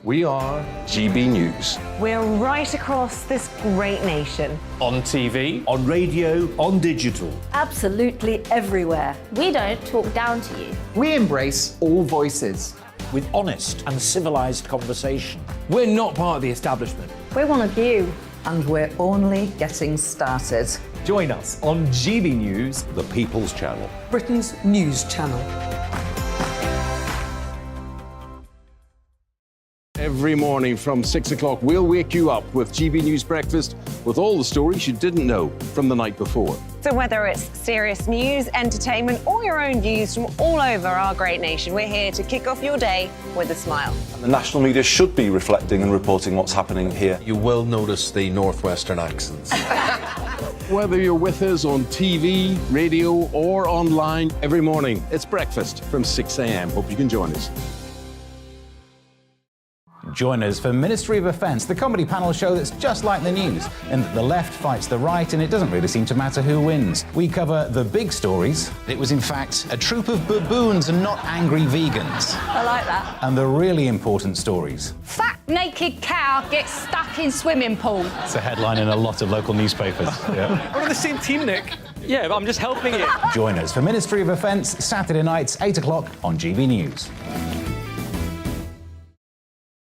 We are GB News. We're right across this great nation. On TV, on radio, on digital. Absolutely everywhere. We don't talk down to you. We embrace all voices. With honest and civilised conversation. We're not part of the establishment. We're one of you. And we're only getting started. Join us on GB News, The People's Channel. Britain's news channel. every morning from 6 o'clock, we'll wake you up with GB News Breakfast with all the stories you didn't know from the night before. So whether it's serious news, entertainment, or your own views from all over our great nation, we're here to kick off your day with a smile. The national media should be reflecting and reporting what's happening here. You will notice the northwestern accents. Whether you're with us on TV, radio, or online, every morning, it's breakfast from 6 a.m. Hope you can join us. Join us for Ministry of Offence, the comedy panel show that's just like the news, in that the left fights the right and it doesn't really seem to matter who wins. We cover the big stories. It was in fact a troop of baboons and not angry vegans. I like that. And the really important stories. Fat naked cow gets stuck in swimming pool. It's a headline in a lot of local newspapers. Yeah. We're on the same team, Nick. Yeah, but I'm just helping you. Join us for Ministry of Offence, Saturday nights, 8 o'clock on GB News.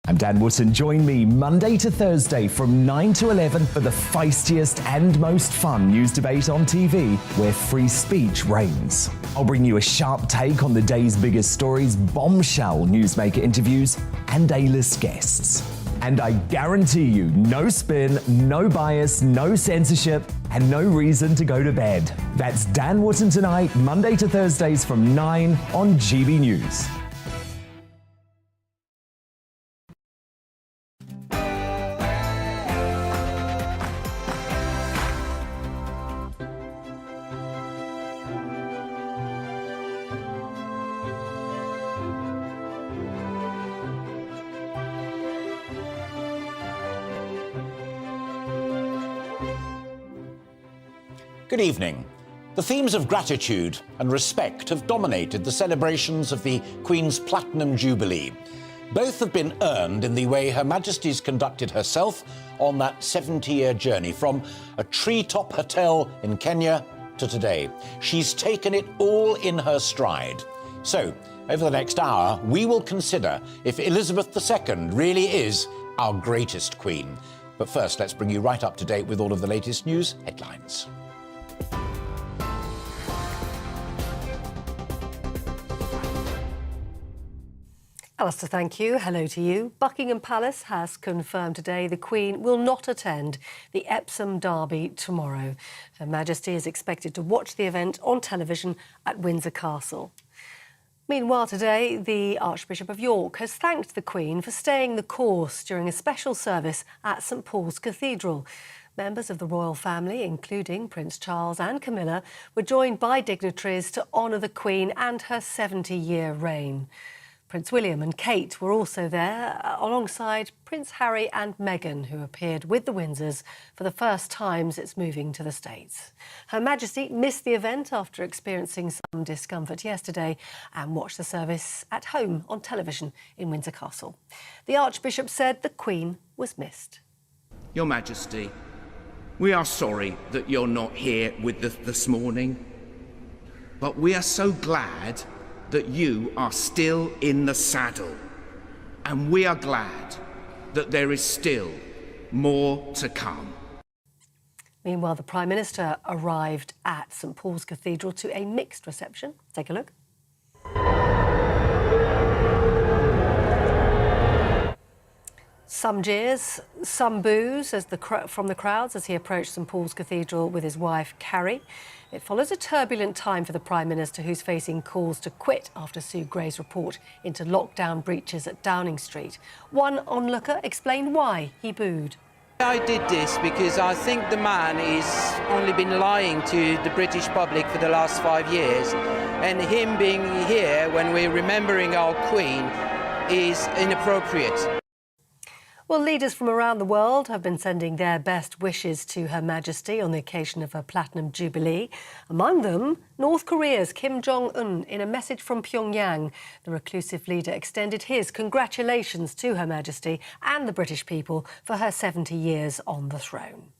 I'm Dan Wootton. Join me Monday to Thursday from 9 to 11 for the feistiest and most fun news debate on TV, where free speech reigns. I'll bring you a sharp take on the day's biggest stories, bombshell newsmaker interviews, and A-list guests. And I guarantee you, no spin, no bias, no censorship, and no reason to go to bed. That's Dan Wootton tonight, Monday to Thursdays from 9 on GB News. Good evening. The themes of gratitude and respect have dominated the celebrations of the Queen's Platinum Jubilee. Both have been earned in the way Her Majesty's conducted herself on that 70-year journey from a treetop hotel in Kenya to today. She's taken it all in her stride. So, over the next hour, we will consider if Elizabeth II really is our greatest Queen. But first, let's bring you right up to date with all of the latest news headlines. Alistair, thank you. Hello to you. Buckingham Palace has confirmed today the Queen will not attend the Epsom Derby tomorrow. Her Majesty is expected to watch the event on television at Windsor Castle. Meanwhile today, the Archbishop of York has thanked the Queen for staying the course during a special service at St Paul's Cathedral. Members of the royal family, including Prince Charles and Camilla, were joined by dignitaries to honour the Queen and her 70-year reign. Prince William and Kate were also there, alongside Prince Harry and Meghan, who appeared with the Windsors for the first time since moving to the States. Her Majesty missed the event after experiencing some discomfort yesterday and watched the service at home on television in Windsor Castle. The Archbishop said the Queen was missed. Your Majesty, we are sorry that you're not here with us this morning, but we are so glad that you are still in the saddle, and we are glad that there is still more to come. Meanwhile, the Prime Minister arrived at St Paul's Cathedral to a mixed reception. Take a look. Some jeers, some boos from the crowds as he approached St Paul's Cathedral with his wife, Carrie. It follows a turbulent time for the Prime Minister, who's facing calls to quit after Sue Gray's report into lockdown breaches at Downing Street. One onlooker explained why he booed. I did this because I think the man has only been lying to the British public for the last 5 years, and him being here when we're remembering our Queen is inappropriate. Well, leaders from around the world have been sending their best wishes to Her Majesty on the occasion of her Platinum Jubilee. Among them, North Korea's Kim Jong-un. In a message from Pyongyang, the reclusive leader extended his congratulations to Her Majesty and the British people for her 70 years on the throne.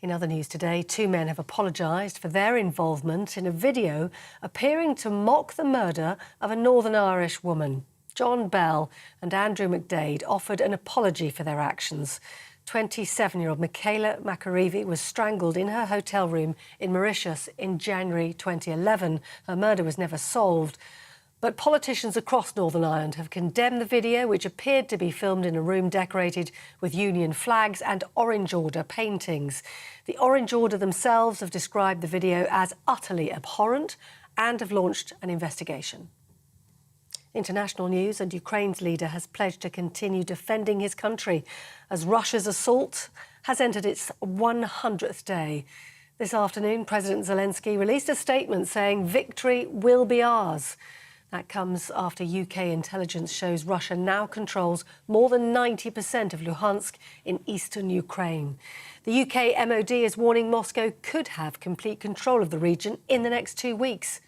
In other news today, two men have apologised for their involvement in a video appearing to mock the murder of a Northern Irish woman. John Bell and Andrew McDade offered an apology for their actions. 27-year-old Michaela McAreevy was strangled in her hotel room in Mauritius in January 2011. Her murder was never solved. But politicians across Northern Ireland have condemned the video, which appeared to be filmed in a room decorated with Union flags and Orange Order paintings. The Orange Order themselves have described the video as utterly abhorrent and have launched an investigation. International news, and Ukraine's leader has pledged to continue defending his country as Russia's assault has entered its 100th day. This afternoon, President Zelensky released a statement saying victory will be ours. That comes after UK intelligence shows Russia now controls more than 90% of Luhansk in eastern Ukraine. The UK MOD is warning Moscow could have complete control of the region in the next 2 weeks.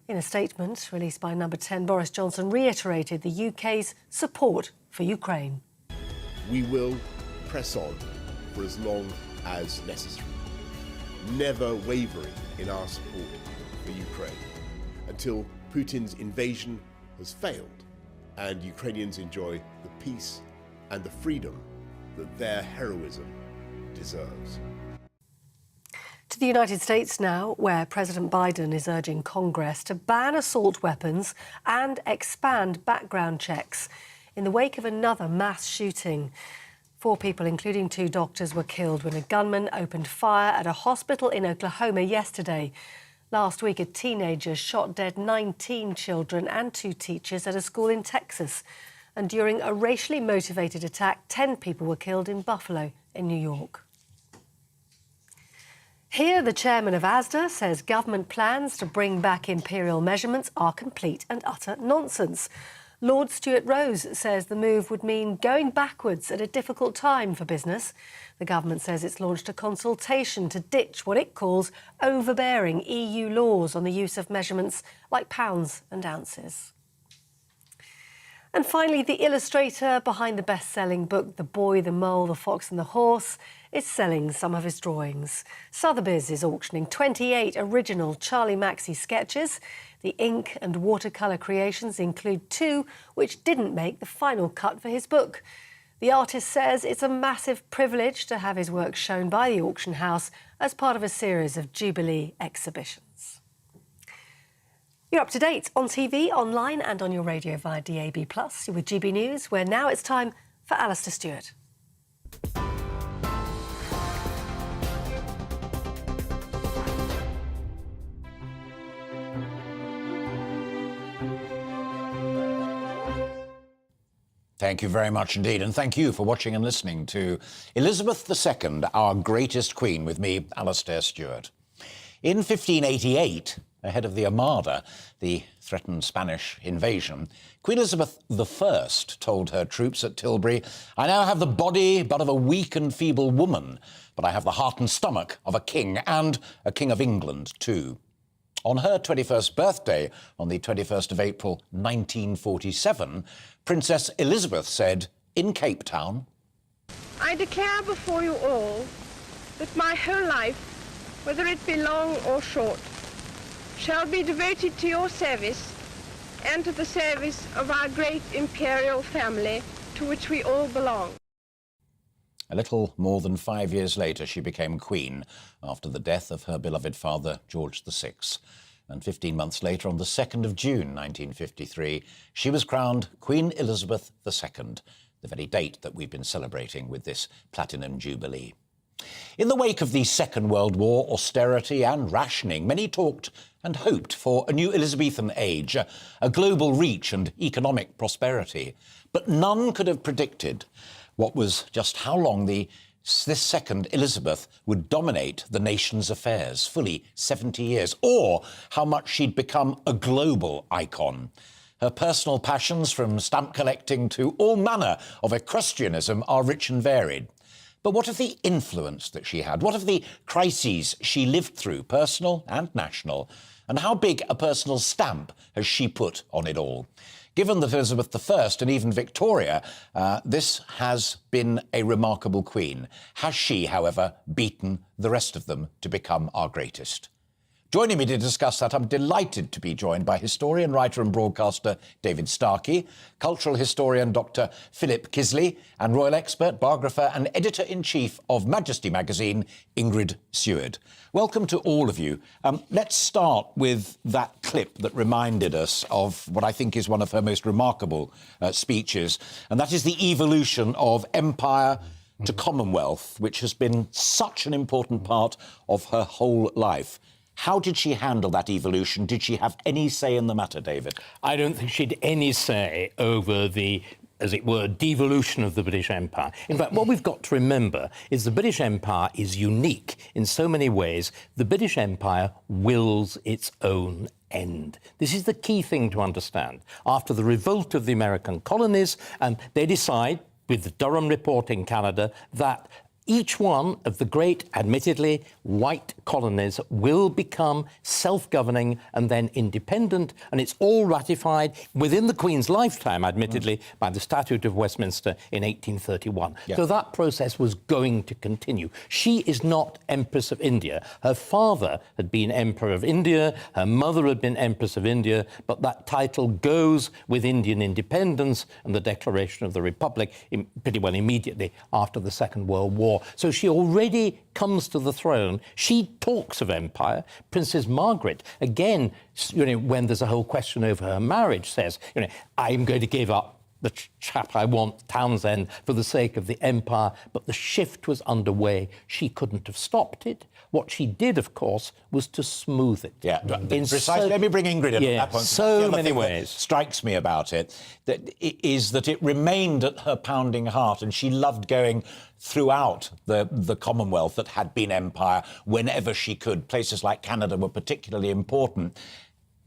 In a statement released by Number 10, Boris Johnson reiterated the UK's support for Ukraine. We will press on for as long as necessary, never wavering in our support for Ukraine until Putin's invasion has failed and Ukrainians enjoy the peace and the freedom that their heroism deserves. To the United States now, where President Biden is urging Congress to ban assault weapons and expand background checks in the wake of another mass shooting. 4 people, including 2 doctors, were killed when a gunman opened fire at a hospital in Oklahoma yesterday. Last week, a teenager shot dead 19 children and 2 teachers at a school in Texas. And during a racially motivated attack, 10 people were killed in Buffalo, in New York. Here, the chairman of ASDA says government plans to bring back imperial measurements are complete and utter nonsense. Lord Stuart Rose says the move would mean going backwards at a difficult time for business. The government says it's launched a consultation to ditch what it calls overbearing EU laws on the use of measurements like pounds and ounces. And finally, the illustrator behind the best-selling book The Boy, the Mole, the Fox and the Horse is selling some of his drawings. Sotheby's is auctioning 28 original Charlie Maxey sketches. The ink and watercolour creations include 2 which didn't make the final cut for his book. The artist says it's a massive privilege to have his work shown by the auction house as part of a series of Jubilee exhibitions. You're up to date on TV, online and on your radio via DAB+. You're with GB News, where now it's time for Alistair Stewart. Thank you very much indeed, and thank you for watching and listening to Elizabeth II, our greatest queen, with me, Alistair Stewart. In 1588, ahead of the Armada, the threatened Spanish invasion, Queen Elizabeth I told her troops at Tilbury, "I now have the body but of a weak and feeble woman, but I have the heart and stomach of a king, and a king of England too." On her 21st birthday, on the 21st of April 1947, Princess Elizabeth said in Cape Town, "I declare before you all that my whole life, whether it be long or short, shall be devoted to your service and to the service of our great imperial family to which we all belong." A little more than 5 years later, she became Queen after the death of her beloved father, George VI. And 15 months later, on the 2nd of June 1953, she was crowned Queen Elizabeth II, the very date that we've been celebrating with this Platinum Jubilee. In the wake of the Second World War, austerity and rationing, many talked and hoped for a new Elizabethan age, a global reach and economic prosperity. But none could have predicted what was just how long this second Elizabeth would dominate the nation's affairs, fully 70 years, or how much she'd become a global icon. Her personal passions, from stamp collecting to all manner of equestrianism, are rich and varied. But what of the influence that she had? What of the crises she lived through, personal and national? And how big a personal stamp has she put on it all? Given that Elizabeth I and even Victoria, this has been a remarkable queen. Has she, however, beaten the rest of them to become our greatest? Joining me to discuss that, I'm delighted to be joined by historian, writer and broadcaster David Starkey, cultural historian Dr. Philip Kisley, and royal expert, biographer and editor-in-chief of Majesty magazine, Ingrid Seward. Welcome to all of you. Let's start with that clip that reminded us of what I think is one of her most remarkable speeches, and that is the evolution of empire to Commonwealth, which has been such an important part of her whole life. How did she handle that evolution? Did she have any say in the matter, David? I don't think she had any say over the, as it were, devolution of the British Empire. In fact, what we've got to remember is the British Empire is unique in so many ways. The British Empire wills its own end. This is the key thing to understand. After the revolt of the American colonies, they decide, with the Durham Report in Canada, that each one of the great, admittedly, white colonies will become self-governing and then independent, and it's all ratified within the Queen's lifetime, admittedly, by the Statute of Westminster in 1831. Yeah. So that process was going to continue. She is not Empress of India. Her father had been Emperor of India, her mother had been Empress of India, but that title goes with Indian independence and the Declaration of the Republic pretty well immediately after the Second World War. So she already comes to the throne. She talks of empire. Princess Margaret, again, when there's a whole question over her marriage, says, I'm going to give up the chap I want, Townsend, for the sake of the empire. But the shift was underway. She couldn't have stopped it. What she did, of course, was to smooth it. Yeah, precisely. Let me bring Ingrid in at that point. So many ways. Strikes me about it is that it remained at her pounding heart, and she loved going throughout the Commonwealth that had been empire whenever she could. Places like Canada were particularly important.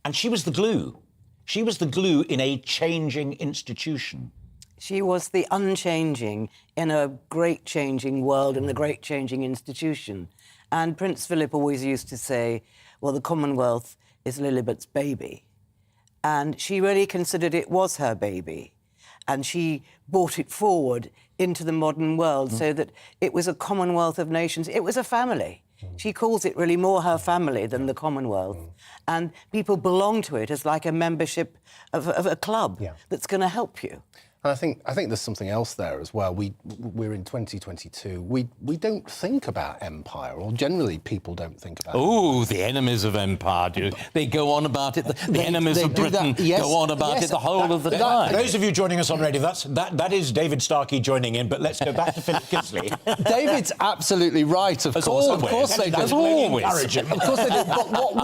And she was the glue. She was the glue in a changing institution. She was the unchanging in a great changing world and a great changing institution. And Prince Philip always used to say, well, the Commonwealth is Lilibet's baby. And she really considered it was her baby. And she brought it forward into the modern world so that it was a Commonwealth of nations. It was a family. She calls it really more her family than the Commonwealth. And people belong to it as like a membership of a club that's going to help you. And I think there's something else there as well. We're in 2022. We don't think about empire, or generally people don't think about. Oh, the enemies of empire! They go on about it. The enemies of Britain go on about it the whole of the time. Those of you joining us on radio, that is David Starkey joining in. But let's go back to Philip Kisley. David's absolutely right. Of course, always. Of course they do. As always. Of course they do. But what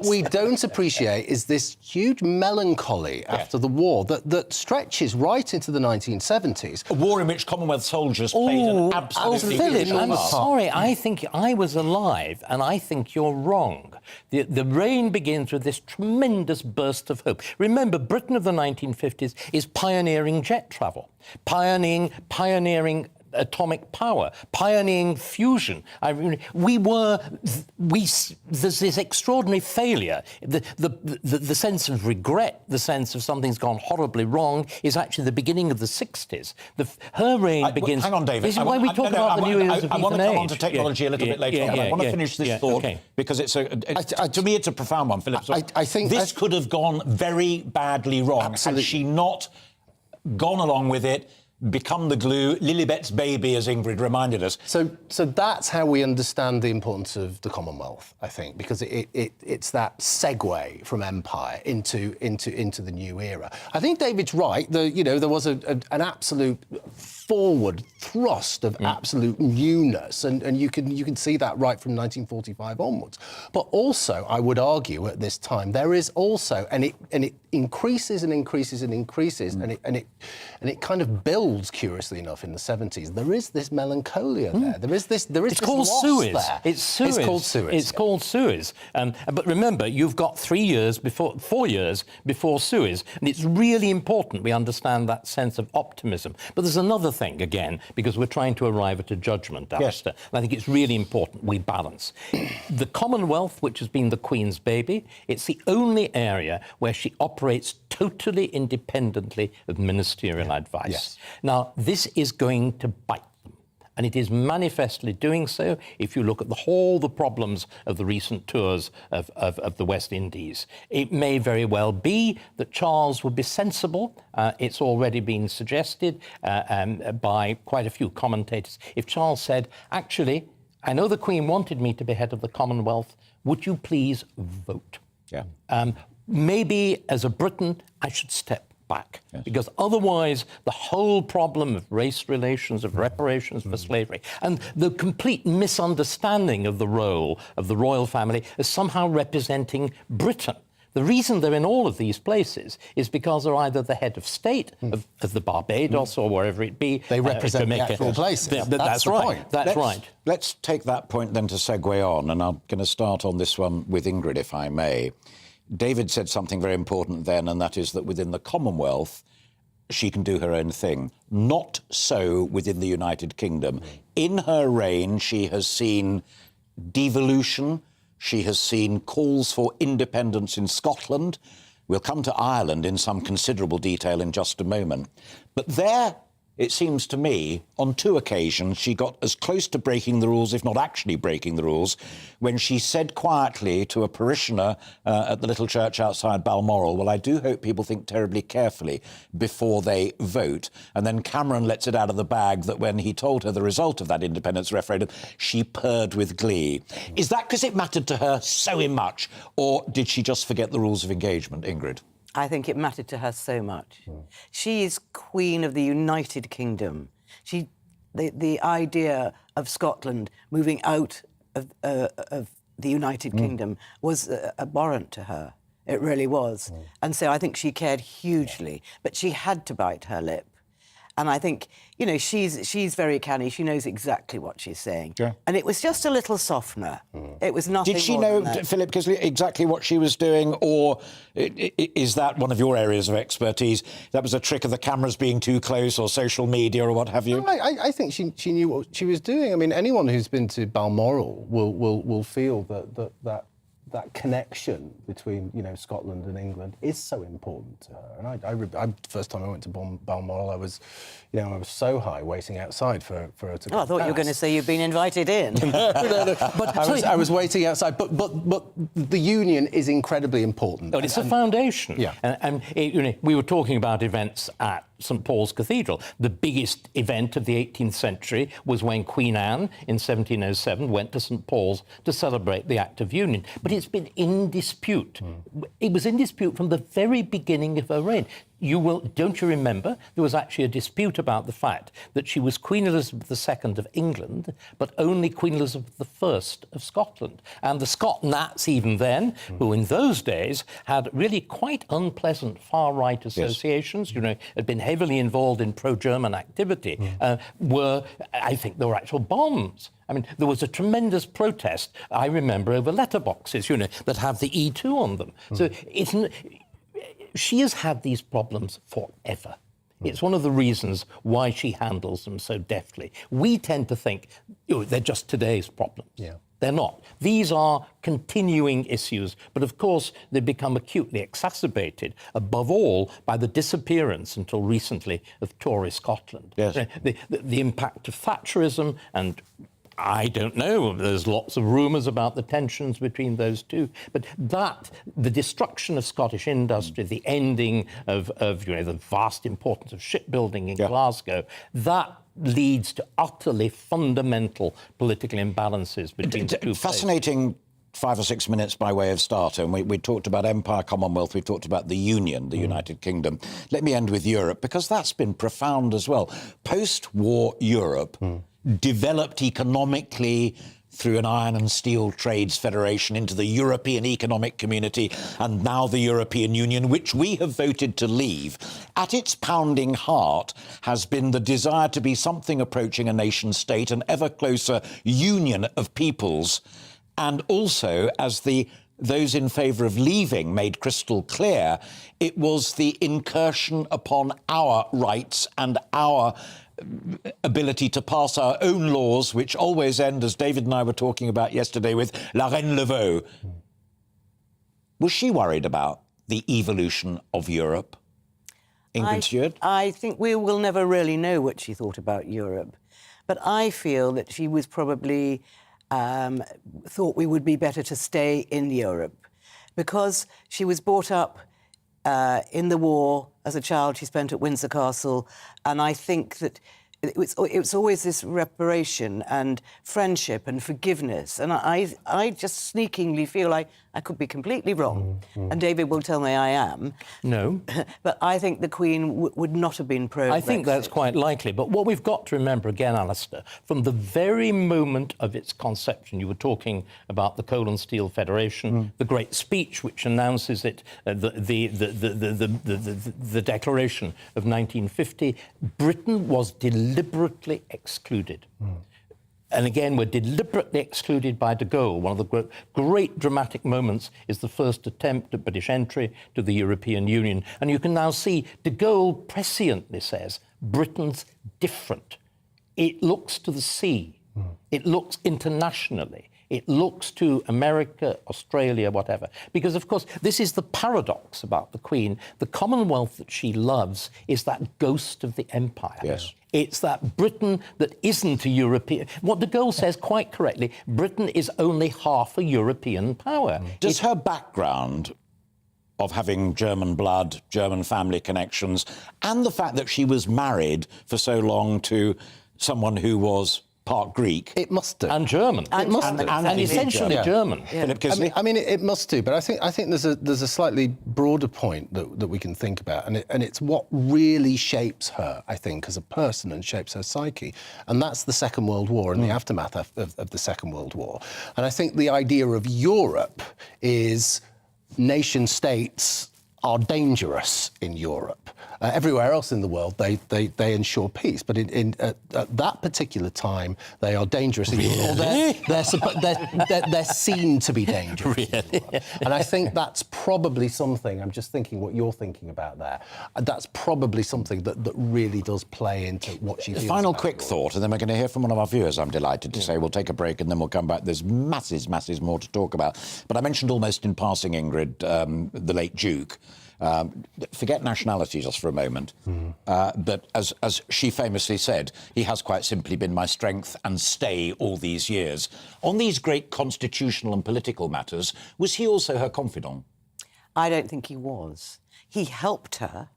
we don't appreciate, is this huge melancholy after the war that stretches right into the 1970s. A war in which Commonwealth soldiers played an absolutely Philip, I'm part. sorry. I think I was alive, and I think you're wrong. The reign begins with this tremendous burst of hope. Remember, Britain of the 1950s is pioneering jet travel, pioneering atomic power, pioneering fusion. There's this extraordinary failure. The sense of regret, the sense of something's gone horribly wrong, is actually the beginning of the 60s. Her reign begins... Hang on, David. This is why we talk about the new eras of I want to come on to age. technology a little bit later on. I want to finish this thought, because to me it's a profound one, Philip. I think this could have gone very badly wrong had she not gone along with it, become the glue, Lilibet's baby, as Ingrid reminded us. So that's how we understand the importance of the Commonwealth, I think, because it's that segue from empire into the new era. I think David's right. There was an absolute forward thrust of absolute newness, and you can see that right from 1945 onwards. But also, I would argue at this time there is also, and it increases and increases and increases, and it kind of builds, curiously enough, in the 70s. There is this melancholia there. There is this. It's called Suez. There. It's Suez. It's called Suez. It's called Suez. But remember, you've got 4 years before Suez, and it's really important we understand that sense of optimism. But there's another thing, again, because we're trying to arrive at a judgment, Alistair, and I think it's really important we balance. The Commonwealth, which has been the Queen's baby, it's the only area where she operates totally independently of ministerial advice. Yes. Now, this is going to bite them, and it is manifestly doing so if you look at the problems of the recent tours of the West Indies. It may very well be that Charles would be sensible. It's already been suggested by quite a few commentators. If Charles said, actually, I know the Queen wanted me to be head of the Commonwealth, would you please vote? Yeah. Maybe, as a Briton, I should step back, because otherwise the whole problem of race relations, of reparations for slavery, and the complete misunderstanding of the role of the royal family as somehow representing Britain. The reason they're in all of these places is because they're either the head of state of the Barbados or wherever it be. They represent the actual places. That's right. That's right. Let's take that point then to segue on, and I'm going to start on this one with Ingrid, if I may. David said something very important then, and that is that within the Commonwealth, she can do her own thing. Not so within the United Kingdom. In her reign, she has seen devolution. She has seen calls for independence in Scotland. We'll come to Ireland in some considerable detail in just a moment. But there, it seems to me, on 2 occasions, she got as close to breaking the rules, if not actually breaking the rules, when she said quietly to a parishioner at the little church outside Balmoral, well, I do hope people think terribly carefully before they vote. And then Cameron lets it out of the bag that when he told her the result of that independence referendum, she purred with glee. Is that because it mattered to her so much, or did she just forget the rules of engagement, Ingrid? I think it mattered to her so much. She is Queen of the United Kingdom. The idea of Scotland moving out of the United Kingdom was abhorrent to her. It really was. And so I think she cared hugely, but she had to bite her lip. And I think, you know, she's very canny. She knows exactly what she's saying. Yeah. And it was just a little softener. It was nothing. Did she know, Philip Kisley, exactly what she was doing, or is that one of your areas of expertise? That was a trick of the cameras being too close, or social media, or what have you? No, I think she knew what she was doing. I mean, anyone who's been to Balmoral will feel that connection between, you know, Scotland and England is so important to her. And I the first time I went to Balmoral, I was so high waiting outside for her to. Oh, I thought you were going to say you've been invited in. No. But I was waiting outside. But the union is incredibly important. Oh, it's a foundation. Yeah. And you know, we were talking about events at St Paul's Cathedral. The biggest event of the 18th century was when Queen Anne, in 1707, went to St Paul's to celebrate the Act of Union. But it's been in dispute. It was in dispute from the very beginning of her reign. Don't you remember? There was actually a dispute about the fact that she was Queen Elizabeth II of England, but only Queen Elizabeth I of Scotland. And the Scot Nats, even then, who in those days had really quite unpleasant far-right associations, you know, had been heavily involved in pro-German activity, I think there were actual bombs. I mean, there was a tremendous protest, I remember, over letterboxes, you know, that have the E2 on them. So she has had these problems forever. It's one of the reasons why she handles them so deftly. We tend to think, they're just today's problems. Yeah. They're not. These are continuing issues, but of course they become acutely exacerbated, above all, by the disappearance, until recently, of Tory Scotland. Yes. The impact of Thatcherism, and I don't know. There's lots of rumours about the tensions between those two. But the destruction of Scottish industry, the ending of the vast importance of shipbuilding in Glasgow, that leads to utterly fundamental political imbalances between the two fascinating 5 or 6 minutes by way of starter, and we talked about Empire, Commonwealth, we talked about the Union, the United Kingdom. Let me end with Europe, because that's been profound as well. Post-war Europe developed economically through an iron and steel trades federation into the European Economic Community and now the European Union, which we have voted to leave. At its pounding heart has been the desire to be something approaching a nation state, an ever closer union of peoples. And also, as those in favour of leaving made crystal clear, it was the incursion upon our rights and our ability to pass our own laws, which always end, as David and I were talking about yesterday, with La Reine le Veut. Was she worried about the evolution of Europe? Ingrid Stewart? I think we will never really know what she thought about Europe. But I feel that she was probably thought we would be better to stay in Europe, because she was brought up in the war as a child. She spent at Windsor Castle, and I think that it was always this reparation and friendship and forgiveness. And I just sneakingly feel I could be completely wrong, and David will tell me I am. No. But I think the Queen would not have been pro-Brexit. I think that's quite likely. But what we've got to remember again, Alistair, from the very moment of its conception, you were talking about the Coal and Steel Federation, the great speech which announces it, the Declaration of 1950, Britain was deliberately excluded. And again, we're deliberately excluded by de Gaulle. One of the great dramatic moments is the first attempt at British entry to the European Union. And you can now see de Gaulle presciently says, Britain's different. It looks to the sea. It looks internationally. It looks to America, Australia, whatever. Because, of course, this is the paradox about the Queen. The Commonwealth that she loves is that ghost of the empire. Yes. It's that Britain that isn't a European... What de Gaulle says quite correctly, Britain is only half a European power. Does her background of having German blood, German family connections, and the fact that she was married for so long to someone who was part Greek... It must do. And German. It must do. And essentially German. Philip Kisley? I mean, it must do, but I think there's a slightly broader point that we can think about, and it's what really shapes her, I think, as a person and shapes her psyche, and that's the Second World War and the aftermath of the Second World War. And I think the idea of Europe is nation states are dangerous in Europe. Everywhere else in the world, they ensure peace, but at that particular time, they are dangerous in Europe. Or they're seen to be dangerous. Really? And I think that's probably something, I'm just thinking what you're thinking about there, that's probably something that really does play into what she feels. Final quick thought, and then we're going to hear from one of our viewers, I'm delighted to say. We'll take a break and then we'll come back. There's masses more to talk about. But I mentioned almost in passing, Ingrid, the late Duke. Forget nationality just for a moment, but as she famously said, he has quite simply been my strength and stay all these years. On these great constitutional and political matters, was he also her confidant? I don't think he was. He helped her,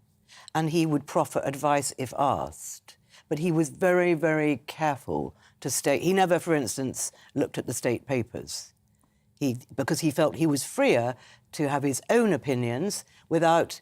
and he would proffer advice if asked. But he was very, very careful to state... He never, for instance, looked at the state papers. Because he felt he was freer to have his own opinions without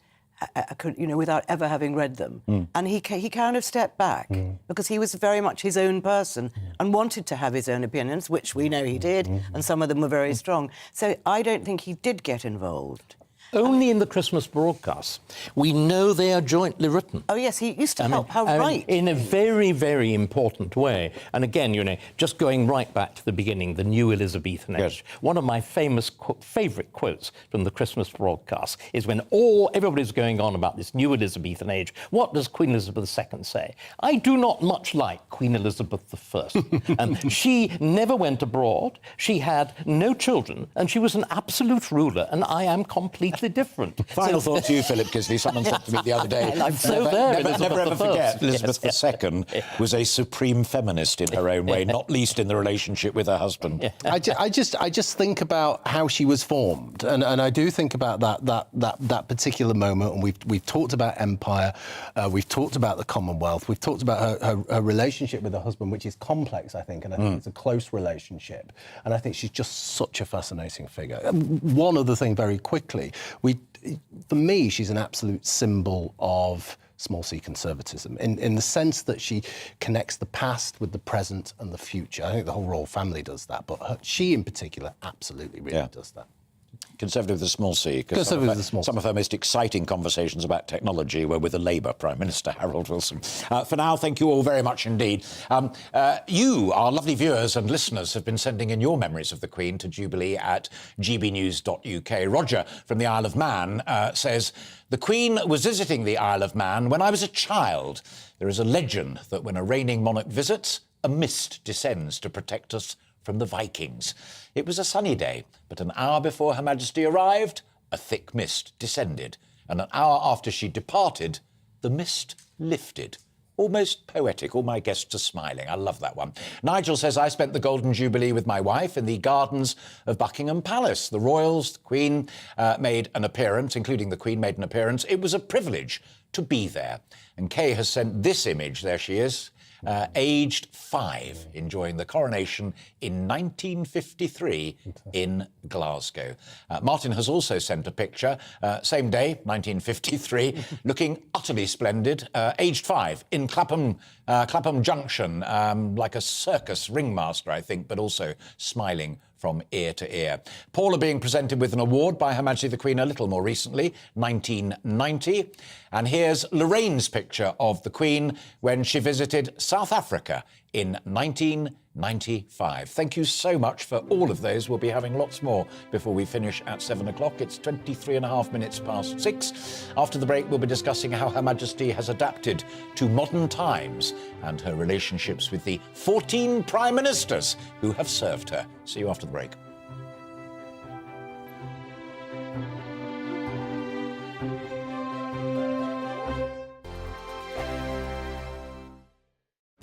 ever having read them. And he kind of stepped back because he was very much his own person and wanted to have his own opinions, which we know he did, and some of them were very strong. So I don't think he did get involved. Only in the Christmas broadcasts. We know they are jointly written. Oh, yes, he used to help. How right. In a very, very important way. And again, just going right back to the beginning, the new Elizabethan age. One of my favourite quotes from the Christmas broadcast is when everybody's going on about this new Elizabethan age, what does Queen Elizabeth II say? I do not much like Queen Elizabeth I. And she never went abroad, she had no children, and she was an absolute ruler, and I am completely hugely different. Final thought to you, Philip Kisley. Someone said to me the other day, And I'm so there, never ever forget, Elizabeth Yes. II was a supreme feminist in her own way, not least in the relationship with her husband. I just think about how she was formed, and I do think about that particular moment. And we've talked about empire, we've talked about the Commonwealth, we've talked about her relationship with her husband, which is complex, I think, and I think it's a close relationship. And I think she's just such a fascinating figure. One other thing, very quickly, for me, she's an absolute symbol of small c conservatism in the sense that she connects the past with the present and the future. I think the whole royal family does that, but she in particular absolutely really does that. Conservative with a small c. Conservative with a small c. Some of her most exciting conversations about technology were with the Labour Prime Minister, Harold Wilson. For now, thank you all very much indeed. You, our lovely viewers and listeners, have been sending in your memories of the Queen to Jubilee at gbnews.uk. Roger from the Isle of Man says, "The Queen was visiting the Isle of Man when I was a child. There is a legend that when a reigning monarch visits, a mist descends to protect us from the Vikings. It was a sunny day, but an hour before Her Majesty arrived, a thick mist descended, and an hour after she departed, the mist lifted." Almost poetic. All my guests are smiling. I love that one. Nigel says, "I spent the Golden Jubilee with my wife in the gardens of Buckingham Palace. The royals, the Queen made an appearance, including the Queen made an appearance. It was a privilege to be there." And Kay has sent this image. There she is. Aged 5, enjoying the coronation in 1953 in Glasgow. Martin has also sent a picture, same day, 1953, looking utterly splendid, aged 5, in Clapham Junction, like a circus ringmaster, I think, but also smiling from ear to ear. Paula being presented with an award by Her Majesty the Queen a little more recently, 1990. And here's Lorraine's picture of the Queen when she visited South Africa in 1995. Thank you so much for all of those. We'll be having lots more before we finish at 7 o'clock. It's 23.5 minutes past 6. After the break, we'll be discussing how Her Majesty has adapted to modern times and her relationships with the 14 Prime Ministers who have served her. See you after the break.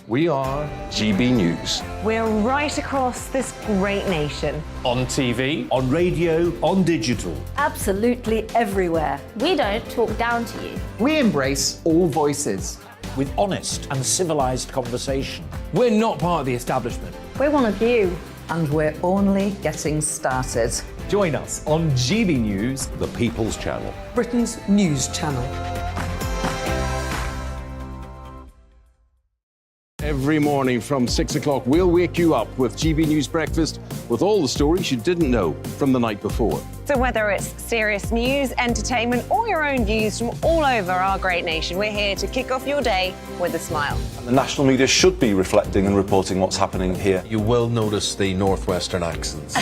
We are GB News. We're right across this great nation. On TV, on radio, on digital. Absolutely everywhere. We don't talk down to you. We embrace all voices. With honest and civilised conversation. we're not part of the establishment. We're one of you. And we're only getting started. Join us on GB News, The People's Channel. Britain's news channel. Every morning from 6 o'clock, we'll wake you up with GB News Breakfast with all the stories you didn't know from the night before. So whether it's serious news, entertainment, or your own views from all over our great nation, we're here to kick off your day with a smile. And the national media should be reflecting and reporting what's happening here. You will notice the northwestern accents.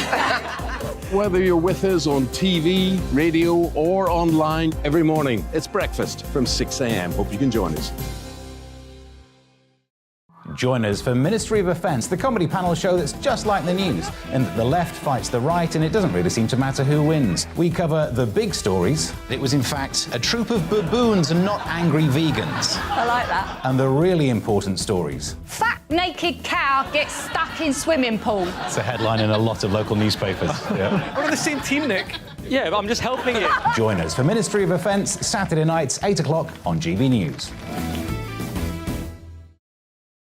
Whether you're with us on TV, radio, or online every morning, it's breakfast from 6 a.m. Hope you can join us. Join us for Ministry of Defence, the comedy panel show that's just like the news, in that the left fights the right and it doesn't really seem to matter who wins. We cover the big stories. It was in fact a troop of baboons and not angry vegans. I like that. And the really important stories. Fat naked cow gets stuck in swimming pool. It's a headline in a lot of local newspapers. Yeah. We're on the same team, Nick. Yeah, I'm just helping you. Join us for Ministry of Defence, Saturday nights, 8 o'clock on GB News.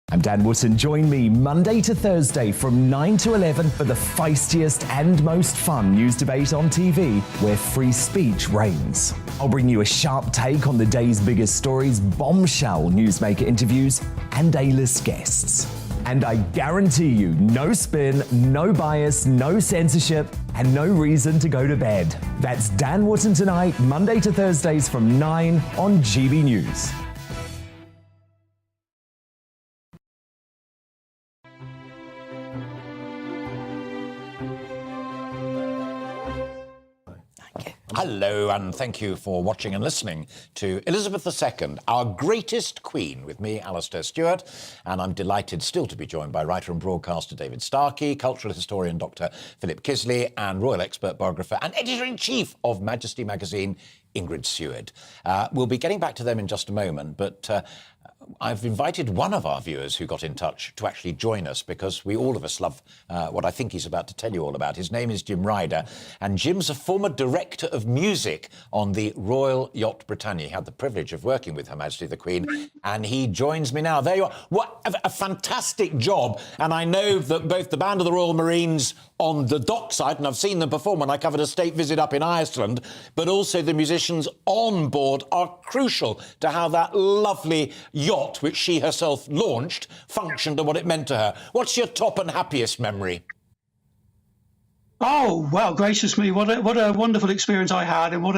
I'm Dan Wootton. Join me Monday to Thursday from 9 to 11 for the feistiest and most fun news debate on TV, where free speech reigns. I'll bring you a sharp take on the day's biggest stories, bombshell newsmaker interviews, and A-list guests. And I guarantee you, no spin, no bias, no censorship, and no reason to go to bed. That's Dan Wootton tonight, Monday to Thursdays from 9 on GB News. Hello, and thank you for watching and listening to Elizabeth II, our greatest queen, with me, Alastair Stewart, and I'm delighted still to be joined by writer and broadcaster David Starkey, cultural historian Dr. Philip Kisley, and royal expert biographer and editor-in-chief of Majesty magazine, Ingrid Seward. We'll be getting back to them in just a moment, but I've invited one of our viewers who got in touch to actually join us because all of us love what I think he's about to tell you all about. His name is Jim Ryder, and Jim's a former director of music on the Royal Yacht Britannia. He had the privilege of working with Her Majesty the Queen, and he joins me now. There you are. What a fantastic job. And I know that both the Band of the Royal Marines on the dockside, and I've seen them perform when I covered a state visit up in Iceland, but also the musicians on board are crucial to how that lovely yacht, which she herself launched, functioned and what it meant to her. What's your top and happiest memory? Oh, well, gracious me, what a wonderful experience I had, and what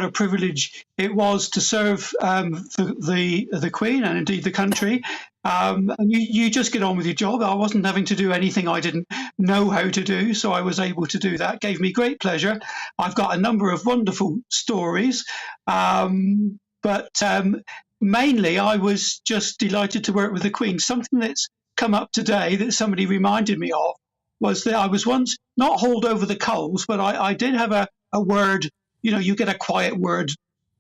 a privilege it was to serve the Queen and indeed the country. And you just get on with your job. I wasn't having to do anything I didn't know how to do, so I was able to do that. Gave me great pleasure. I've got a number of wonderful stories, but mainly I was just delighted to work with the Queen. Something that's come up today that somebody reminded me of was that I was once not hauled over the coals, but I did have a word. You know, you get a quiet word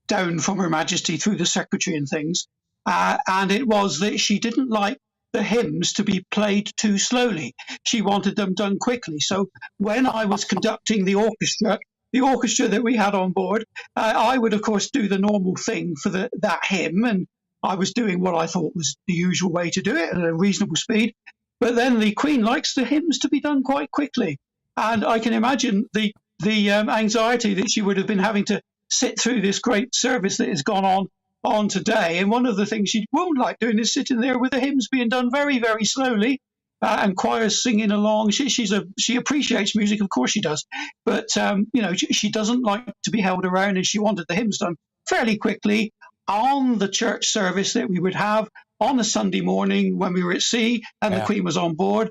down from Her Majesty through the secretary and things. And it was that she didn't like the hymns to be played too slowly. She wanted them done quickly. So when I was conducting the orchestra that we had on board, I would, of course, do the normal thing for that hymn. And I was doing what I thought was the usual way to do it at a reasonable speed. But then the Queen likes the hymns to be done quite quickly. And I can imagine the anxiety that she would have been having to sit through this great service that has gone on today. And one of the things she won't like doing is sitting there with the hymns being done very, very slowly and choirs singing along. She appreciates music, of course she does. But, she doesn't like to be held around, and she wanted the hymns done fairly quickly on the church service that we would have on a Sunday morning when we were at sea and the Queen was on board.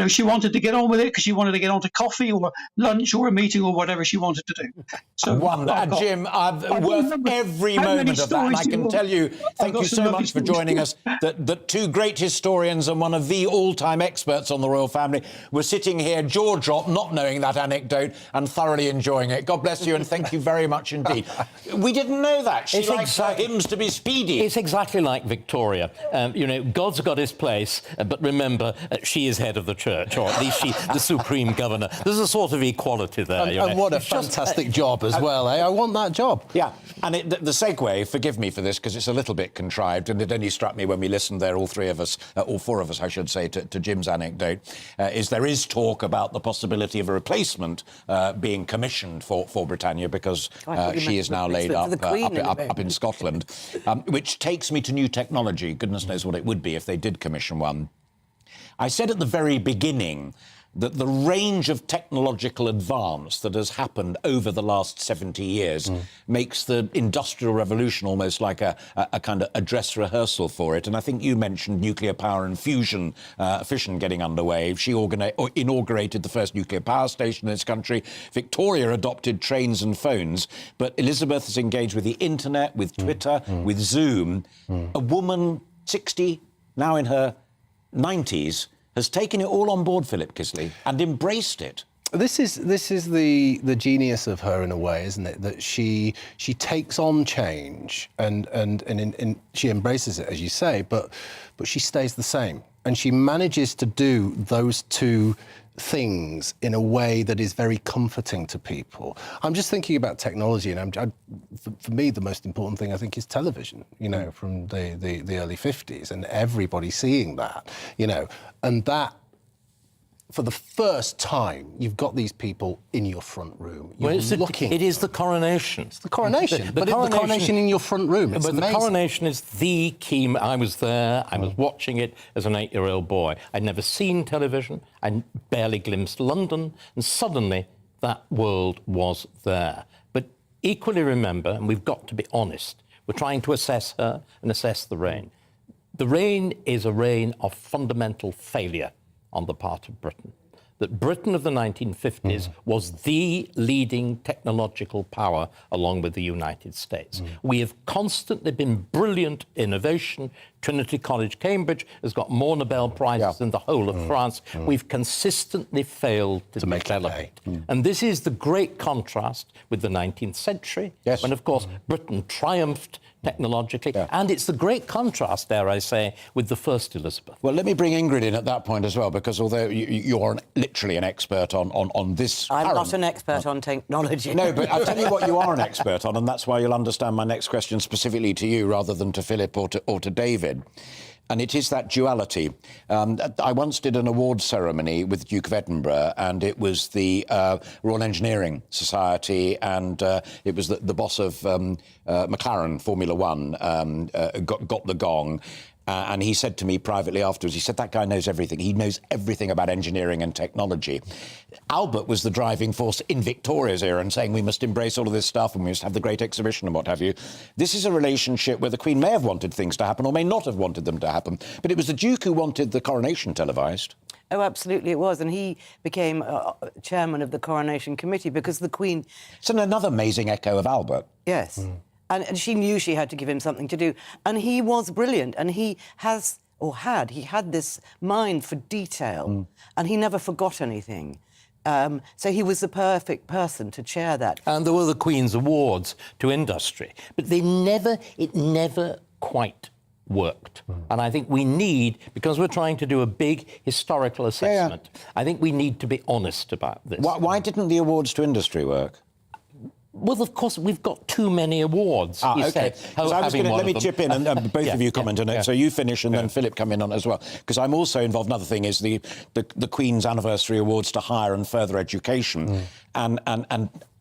She wanted to get on with it because she wanted to get on to coffee or lunch or a meeting or whatever she wanted to do. So, Jim, worth every moment of that. And I can tell you, thank you so much for joining us, that two great historians and one of the all-time experts on the royal family were sitting here, jaw dropped, not knowing that anecdote and thoroughly enjoying it. God bless you, and thank you very much indeed. We didn't know that. She likes her hymns to be speedy. It's exactly like Victoria. God's got his place, but remember, she is head of the church, or at least she's the supreme governor. There's a sort of equality there. And what a fantastic job as well, eh? I want that job. Yeah, and the segue, forgive me for this, because it's a little bit contrived, and it only struck me when we listened there, all four of us, I should say, to Jim's anecdote, is there is talk about the possibility of a replacement being commissioned for Britannia, because she is now laid up in Scotland, which takes me to new technology. Goodness knows what it would be if they did commission one. I said at the very beginning that the range of technological advance that has happened over the last 70 years makes the Industrial Revolution almost like a kind of a dress rehearsal for it. And I think you mentioned nuclear power and fission getting underway. She inaugurated the first nuclear power station in this country. Victoria adopted trains and phones. But Elizabeth is engaged with the internet, with Twitter, with Zoom. A woman, 60, now in her 90s, has taken it all on board, Philip Kisley, and embraced it. This is the genius of her, in a way, isn't it? That she takes on change and she embraces it, as you say, but she stays the same, and she manages to do those two things in a way that is very comforting to people. I'm just thinking about technology, and for me, the most important thing, I think, is television, from the early 50s, and everybody seeing that, and that, for the first time, you've got these people in your front room. It is the coronation. It's the coronation. The coronation in your front room. It's amazing. The coronation is the key. I was there. I was watching it as an 8-year-old boy. I'd never seen television. I barely glimpsed London. And suddenly, that world was there. But equally remember, and we've got to be honest, we're trying to assess her and assess the reign. The reign is a reign of fundamental failure on the part of Britain. that Britain of the 1950s was the leading technological power along with the United States. We have constantly been brilliant innovation. Trinity College, Cambridge has got more Nobel Prizes than the whole of France. We've consistently failed to develop it. And this is the great contrast with the 19th century, when, of course, Britain triumphed technologically. And it's the great contrast, dare I say, with the first Elizabeth. Well, let me bring Ingrid in at that point as well, because although you're literally an expert on this... I'm not an expert on technology. No, but I'll tell you what you are an expert on, and that's why you'll understand my next question specifically to you rather than to Philip or to David. And it is that duality. I once did an awards ceremony with the Duke of Edinburgh, and it was the Royal Engineering Society, and it was the boss of McLaren Formula One got the gong. And he said to me privately afterwards, he said, that guy knows everything. He knows everything about engineering and technology. Albert was the driving force in Victoria's era and saying we must embrace all of this stuff and we must have the great exhibition and what have you. This is a relationship where the Queen may have wanted things to happen or may not have wanted them to happen, but it was the Duke who wanted the coronation televised. Oh, absolutely it was. And he became chairman of the Coronation Committee because the Queen... It's another amazing echo of Albert. Yes. And she knew she had to give him something to do. And he was brilliant. And he had this mind for detail. And he never forgot anything. So he was the perfect person to chair that. And there were the Queen's Awards to industry. But it never quite worked. And I think we need, because we're trying to do a big historical assessment, I think we need to be honest about this. Why didn't the awards to industry work? Well, of course, we've got too many awards. OK. Let me chip in and both of you comment on it. So you finish and then Philip come in on it as well. Because I'm also involved. Another thing is the Queen's Anniversary Awards to Higher and Further Education. And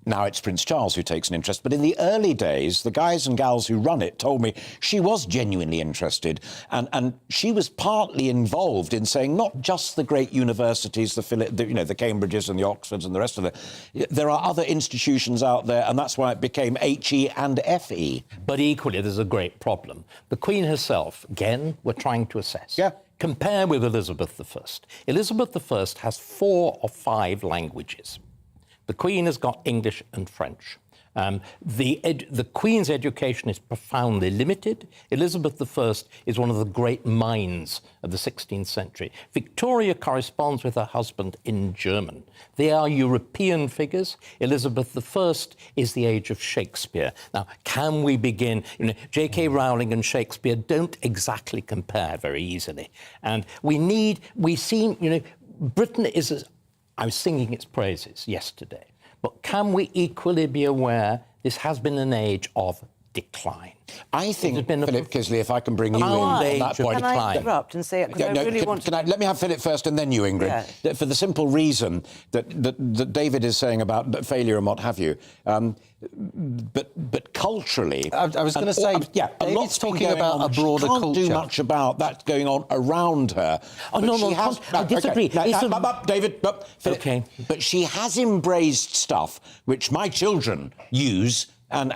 now it's Prince Charles who takes an interest. But in the early days, the guys and gals who run it told me she was genuinely interested. And she was partly involved in saying not just the great universities, the Cambridges and the Oxfords and the rest of it. There are other institutions out there, and that's why it became HE and FE. But equally, there's a great problem. The Queen herself, again, we're trying to assess. Compare with Elizabeth I. Elizabeth I has 4 or 5 languages. The Queen has got English and French. The Queen's education is profoundly limited. Elizabeth I is one of the great minds of the 16th century. Victoria corresponds with her husband in German. They are European figures. Elizabeth I is the age of Shakespeare. Now, can we begin... J.K. Rowling and Shakespeare don't exactly compare very easily. And Britain is... I was singing its praises yesterday. But can we equally be aware this has been an age of decline? I think, Philip Kisley, if I can bring you in on that point. Can I interrupt and say it? Let me have Philip first and then you, Ingrid. For the simple reason that David is saying about failure and what have you. But culturally... I was going to say, David's talking about a broader culture. Can't do much about that going on around her. I disagree. David, Philip, but she has embraced stuff which my children use, and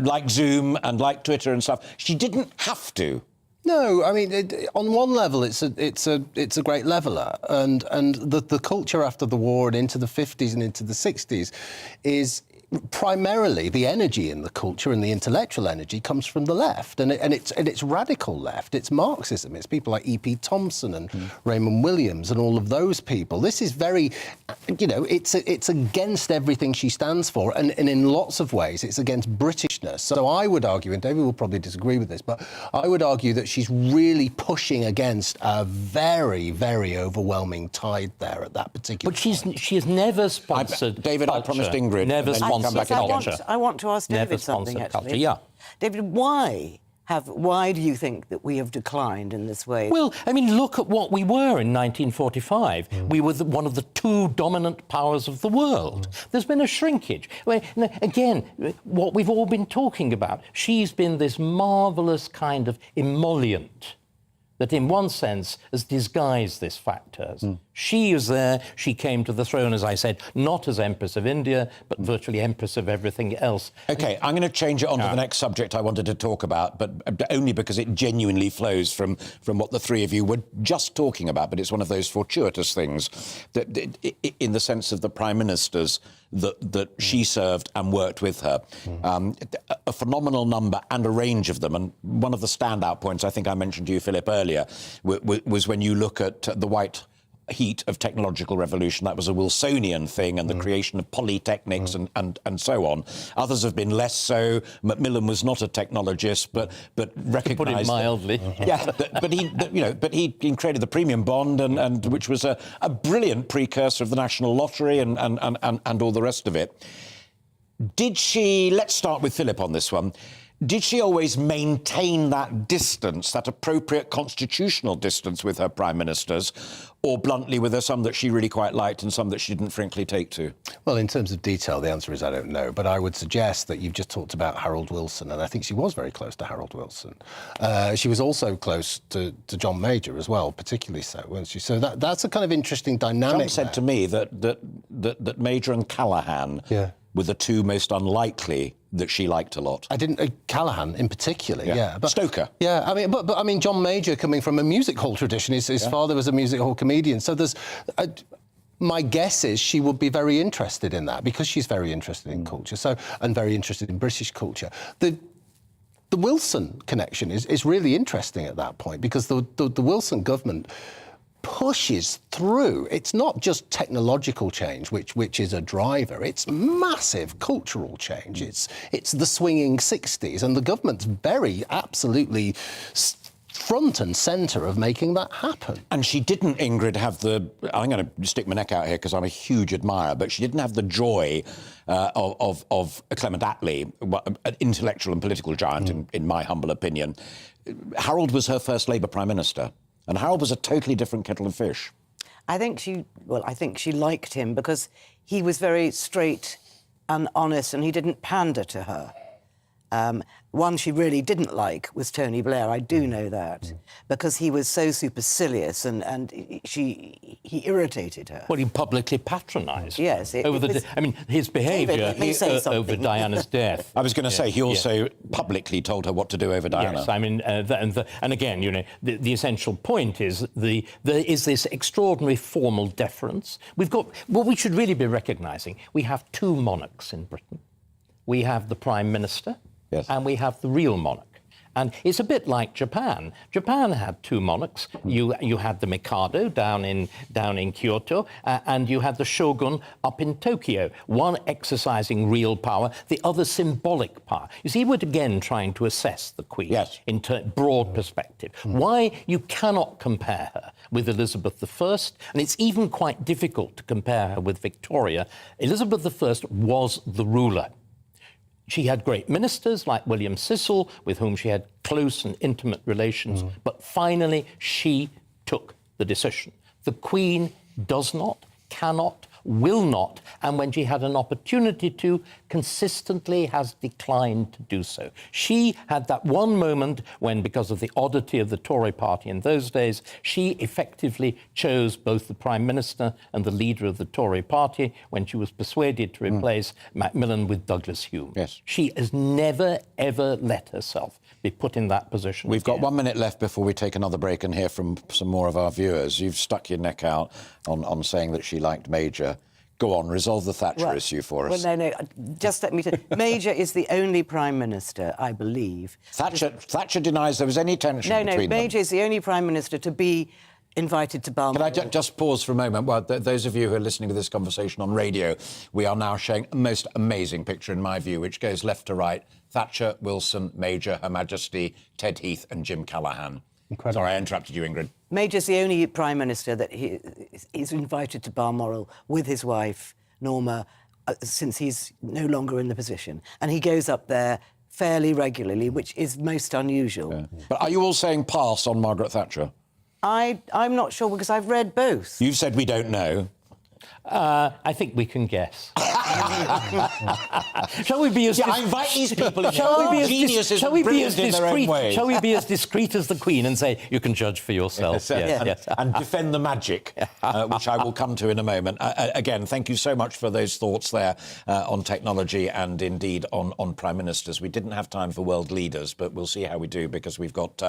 like Zoom and like Twitter and stuff. She didn't have to. No, I mean, on one level, it's a great leveller, and the culture after the war and into the 50s and into the 60s is primarily the energy in the culture and the intellectual energy comes from the left, and it's radical left. It's Marxism. It's people like E.P. Thompson and Raymond Williams and all of those people. This is very, it's against everything she stands for, and in lots of ways it's against Britishness. So I would argue, and David will probably disagree with this, but I would argue that she's really pushing against a very, very overwhelming tide there at that particular point. But she has never sponsored David, culture. I promised Ingrid. Never sponsored culture. I want to ask David something, actually. David, why do you think that we have declined in this way? Well, I mean, look at what we were in 1945. We were one of the 2 dominant powers of the world. There's been a shrinkage. Again, what we've all been talking about, she's been this marvellous kind of emollient that in one sense has disguised this fact. She is there. She came to the throne, as I said, not as Empress of India, but virtually Empress of everything else. OK, I'm going to change it on to the next subject I wanted to talk about, but only because it genuinely flows from what the three of you were just talking about. But it's one of those fortuitous things that, in the sense of the Prime Ministers that she served and worked with her. A phenomenal number and a range of them. And one of the standout points, I think I mentioned to you, Philip, earlier, was when you look at the white heat of technological revolution. That was a Wilsonian thing, and the creation of polytechnics and so on. Others have been less so. Macmillan was not a technologist, but recognised, to put it mildly, but he created the premium bond, and which was a brilliant precursor of the national lottery and all the rest of it. Did she? Let's start with Philip on this one. Did she always maintain that distance, that appropriate constitutional distance with her prime ministers, or bluntly, were there some that she really quite liked and some that she didn't frankly take to? Well, in terms of detail, the answer is I don't know. But I would suggest that you've just talked about Harold Wilson, and I think she was very close to Harold Wilson. She was also close to John Major as well, particularly so, wasn't she? So that's a kind of interesting dynamic. John said to me that Major and Callaghan were the two most unlikely that she liked a lot. I didn't... Callaghan in particular, But Stoker. Yeah, I mean, but I mean, John Major, coming from a music hall tradition, his father was a music hall comedian, so there's... my guess is she would be very interested in that, because she's very interested in culture, and very interested in British culture. The Wilson connection is really interesting at that point, because the Wilson government pushes through. It's not just technological change, which is a driver. It's massive cultural change. It's the swinging 60s, and the government's very absolutely front and centre of making that happen. And she didn't, Ingrid, have the... I'm going to stick my neck out here because I'm a huge admirer, but she didn't have the joy of Clement Attlee, an intellectual and political giant, in my humble opinion. Harold was her first Labour Prime Minister. And Harold was a totally different kettle of fish. I think she liked him because he was very straight and honest, and he didn't pander to her. One she really didn't like was Tony Blair. I do know that, because he was so supercilious and he irritated her. Well, he publicly patronised. Yes. I mean, his behaviour over Diana's death. I was going to say, he also publicly told her what to do over Diana. Yes, I mean, and again, you know, the essential point is there is this extraordinary formal deference. We've got, what we should really be recognising, we have two monarchs in Britain. We have the Prime Minister, and we have the real monarch. And it's a bit like Japan. Japan had two monarchs. You had the Mikado down in Kyoto, and you had the shogun up in Tokyo, one exercising real power, the other symbolic power. You see, we're again trying to assess the Queen in broad perspective. Why you cannot compare her with Elizabeth I, and it's even quite difficult to compare her with Victoria. Elizabeth I was the ruler. She had great ministers like William Cecil, with whom she had close and intimate relations, but finally she took the decision. The Queen does not, cannot, will not, and when she had an opportunity to, consistently has declined to do so. She had that one moment when, because of the oddity of the Tory party in those days, she effectively chose both the Prime Minister and the leader of the Tory party when she was persuaded to replace Macmillan with Douglas Hume. Yes. She has never, ever let herself be put in that position. We've got 1 minute left before we take another break and hear from some more of our viewers. You've stuck your neck out on saying that she liked Major. Go on, resolve the Thatcher issue for us. Well, no, just let me say, Major is the only Prime Minister, I believe... Thatcher denies there was any tension between them. No, Major is the only Prime Minister to be invited to Balmoral. Can I just pause for a moment? Well, those of you who are listening to this conversation on radio, we are now showing a most amazing picture, in my view, which goes left to right. Thatcher, Wilson, Major, Her Majesty, Ted Heath and Jim Callaghan. Incredible. Sorry, I interrupted you, Ingrid. Major's the only Prime Minister that is invited to Balmoral with his wife, Norma, since he's no longer in the position. And he goes up there fairly regularly, which is most unusual. Yeah. But are you all saying pass on Margaret Thatcher? I'm not sure, because I've read both. You've said we don't know. I think we can guess. Shall we be as I invite these people in. Shall we be as Geniuses shall we be as in their own discreet? ways. Shall we be as discreet as the Queen and say you can judge for yourself? And defend the magic, which I will come to in a moment. Again, thank you so much for those thoughts there on technology and indeed on Prime Ministers. We didn't have time for world leaders, but we'll see how we do because we've got,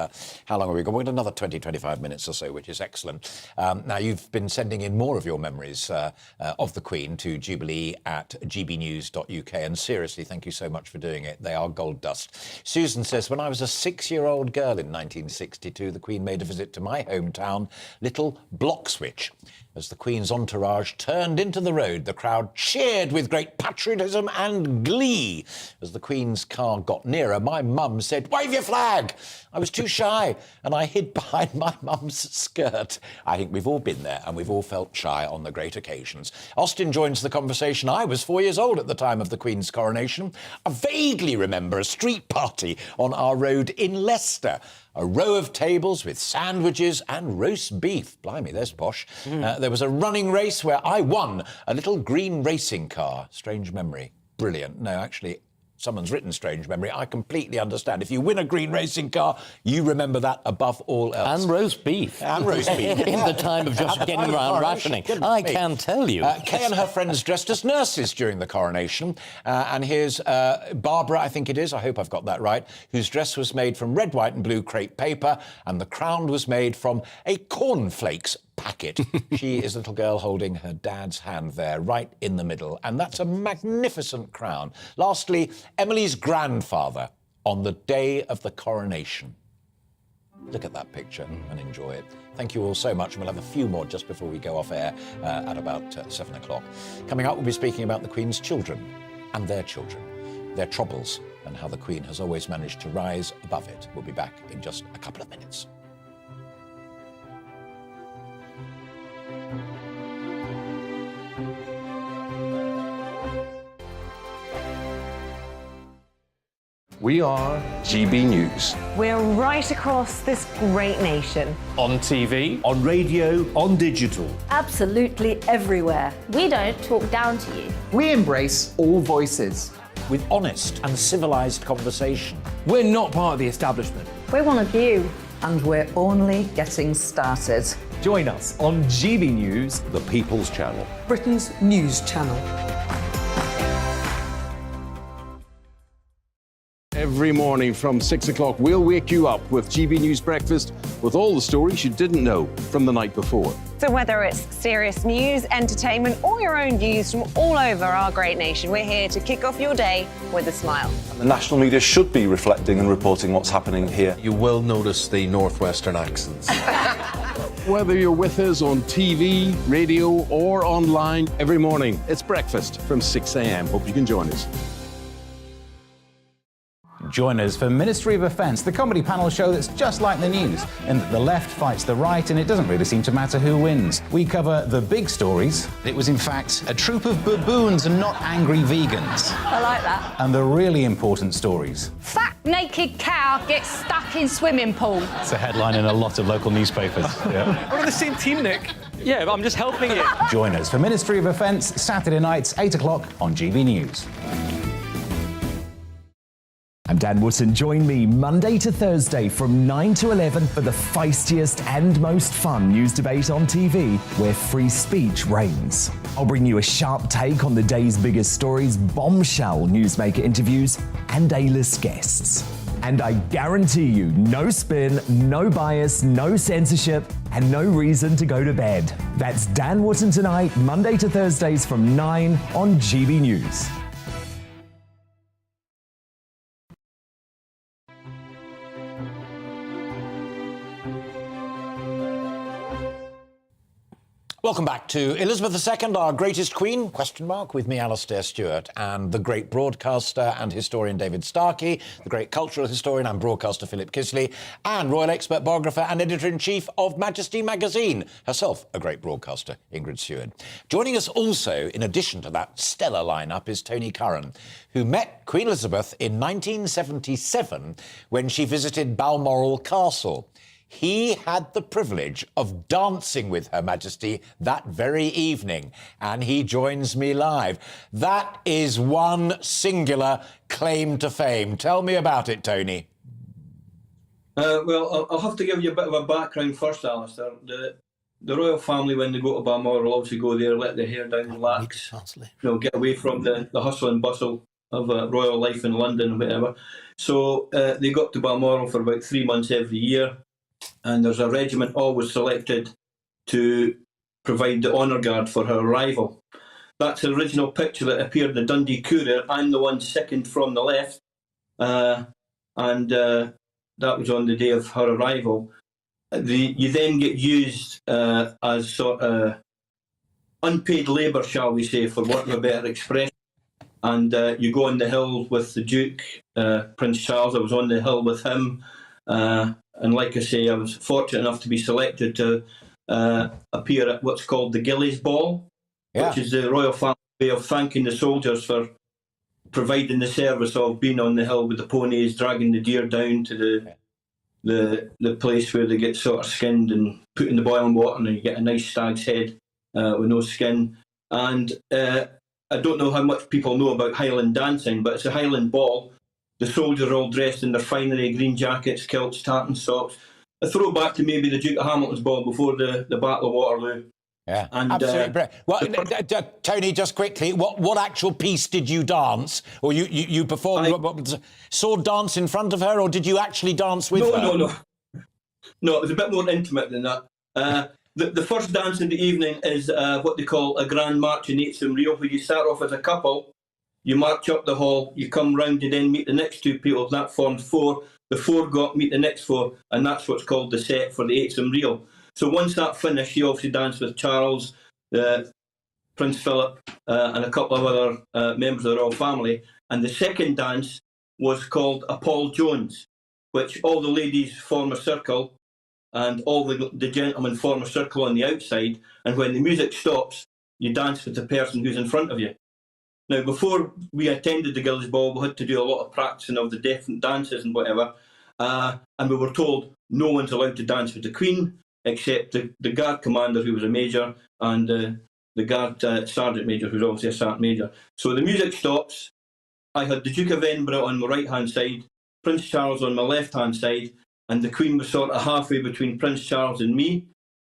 how long have we got? We've got another 20-25 minutes or so, which is excellent. Now, you've been sending in more of your memories of the Queen to jubilee@gbnews.uk, and seriously, thank you so much for doing it. They are gold dust. Susan says, when I was a 6-year-old girl in 1962, the Queen made a visit to my hometown, Little Bloxwich. As the Queen's entourage turned into the road, the crowd cheered with great patriotism and glee. As the Queen's car got nearer, my mum said, "Wave your flag!" I was too shy, and I hid behind my mum's skirt. I think we've all been there, and we've all felt shy on the great occasions. Austin joins the conversation. I was 4 years old at the time of the Queen's coronation. I vaguely remember a street party on our road in Leicester. A row of tables with sandwiches and roast beef. Blimey, there's posh. There was a running race where I won a little green racing car. Strange memory. Brilliant. No, actually, someone's written strange memory. I completely understand. If you win a green racing car, you remember that above all else. And roast beef. And roast beef. In the time of just getting around rationing. I can tell you. Kay and her friends dressed as nurses during the coronation. And here's Barbara, I think it is, I hope I've got that right, whose dress was made from red, white and blue crepe paper, and the crown was made from a cornflakes packet. She is a little girl holding her dad's hand there, right in the middle. And that's a magnificent crown. Lastly, Emily's grandfather on the day of the coronation. Look at that picture and enjoy it. Thank you all so much. And we'll have a few more just before we go off air at about 7 o'clock. Coming up, we'll be speaking about the Queen's children and their children, their troubles, and how the Queen has always managed to rise above it. We'll be back in just a couple of minutes. We are GB News. We're right across this great nation. On TV. On radio. On digital. Absolutely everywhere. We don't talk down to you. We embrace all voices. With honest and civilised conversation. We're not part of the establishment. We're one of you. And we're only getting started. Join us on GB News, The People's Channel. Britain's news channel. Every morning from 6 o'clock, we'll wake you up with GB News Breakfast with all the stories you didn't know from the night before. So whether it's serious news, entertainment, or your own views from all over our great nation, we're here to kick off your day with a smile. The national media should be reflecting and reporting what's happening here. You will notice the northwestern accents. Whether you're with us on TV, radio, or online, every morning, it's breakfast from 6 a.m. Hope you can join us. Join us for Ministry of Defence, the comedy panel show that's just like the news, in that the left fights the right and it doesn't really seem to matter who wins. We cover the big stories. It was in fact a troop of baboons and not angry vegans. I like that. And the really important stories. Fat naked cow gets stuck in swimming pool. It's a headline in a lot of local newspapers. We're on the same team, Nick. Yeah, but I'm just helping you. Join us for Ministry of Defence, Saturday nights, 8 o'clock on GB News. I'm Dan Wootton. Join me Monday to Thursday from 9 to 11 for the feistiest and most fun news debate on TV, where free speech reigns. I'll bring you a sharp take on the day's biggest stories, bombshell newsmaker interviews, and A-list guests. And I guarantee you, no spin, no bias, no censorship, and no reason to go to bed. That's Dan Wootton tonight, Monday to Thursdays from 9 on GB News. Welcome back to Elizabeth II, our greatest queen, ? With me, Alastair Stewart, and the great broadcaster and historian David Starkey, the great cultural historian and broadcaster Philip Kisley, and royal expert biographer and editor-in-chief of Majesty magazine, herself a great broadcaster, Ingrid Seward. Joining us also, in addition to that stellar lineup, is Tony Curran, who met Queen Elizabeth in 1977 when she visited Balmoral Castle. he had the privilege of dancing with Her Majesty that very evening, and he joins me live. That is one singular claim to fame. Tell me about it, Tony. Well, I'll have to give you a bit of a background first, Alistair. The royal family, when they go to Balmoral, obviously go there, let their hair down, relax, get away from the hustle and bustle of royal life in London and whatever. So they go up to Balmoral for about 3 months every year, and there's a regiment always selected to provide the honour guard for her arrival. That's the original picture that appeared in the Dundee Courier. I'm the one second from the left, and that was on the day of her arrival. You then get used as sort of unpaid labour, shall we say, for want of a better expression. And you go on the hill with the Duke, Prince Charles. I was on the hill with him. And like I say, I was fortunate enough to be selected to appear at what's called the Gillies Ball, which is the royal family way of thanking the soldiers for providing the service of being on the hill with the ponies, dragging the deer down to the place where they get sort of skinned and put in the boiling water, and you get a nice stag's head with no skin. And I don't know how much people know about Highland dancing, but it's a Highland ball. The soldiers are all dressed in their finery, green jackets, kilts, tartan socks. A throwback to maybe the Duke of Hamilton's ball before the Battle of Waterloo. Yeah, and, absolutely. Tony, just quickly, what actual piece did you dance, or you performed? Sword dance in front of her, or did you actually dance with her? No, it was a bit more intimate than that. The first dance in the evening is what they call a grand march in Eightham Reel, where you start off as a couple, you march up the hall, you come round, you then meet the next two people, that forms four. The four meet the next four, and that's what's called the set for the Eightham Reel. So once that finished, she obviously danced with Charles, Prince Philip, and a couple of other members of the royal family. And the second dance was called a Paul Jones, which all the ladies form a circle and all the gentlemen form a circle on the outside. And when the music stops, you dance with the person who's in front of you. Now, before we attended the Gillies Ball, we had to do a lot of practicing of the different dances and whatever. And we were told no one's allowed to dance with the Queen, except the guard commander, who was a major, and the guard sergeant major, who's obviously a sergeant major. So the music stops. I had the Duke of Edinburgh on my right-hand side, Prince Charles on my left-hand side, and the Queen was sort of halfway between Prince Charles and me.